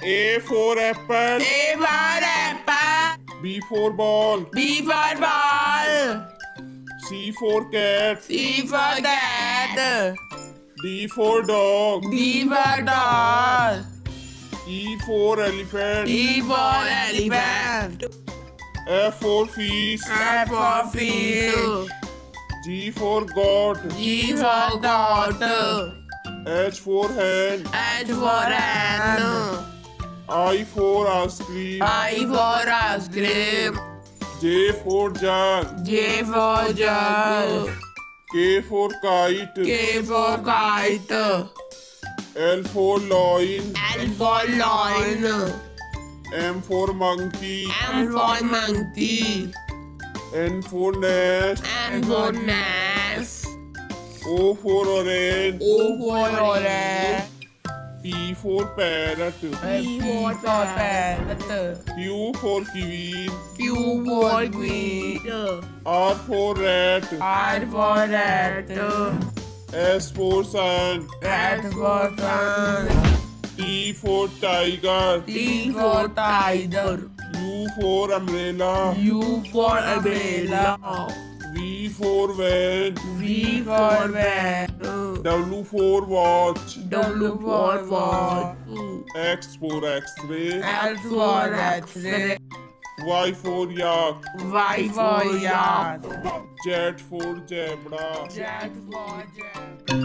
A for apple. A for apple. B for ball. B for ball. C for cat. C for cat. D for dog. D for dog. E for elephant. E for elephant. F for fish. F for fish. G for goat. G for goat. H for hen. H for hen. I for ice cream. I for ice cream. J for jug. J for jug. K for kite. K for kite. L for loin. L for lion. M for monkey. M for monkey. N for nest. N for nest. O for orange. O for orange. P for parrot. P for parrot. Q for kiwi. Q for queen. R for rat. R for rat. S for sun. S for sun. T for tiger. T for tiger. U for umbrella. U for umbrella. V for van. V for van. W for watch. W for watch. X for x-ray. X for X-ray. Y for yak. Y for yak. Z for zebra. Z for jet.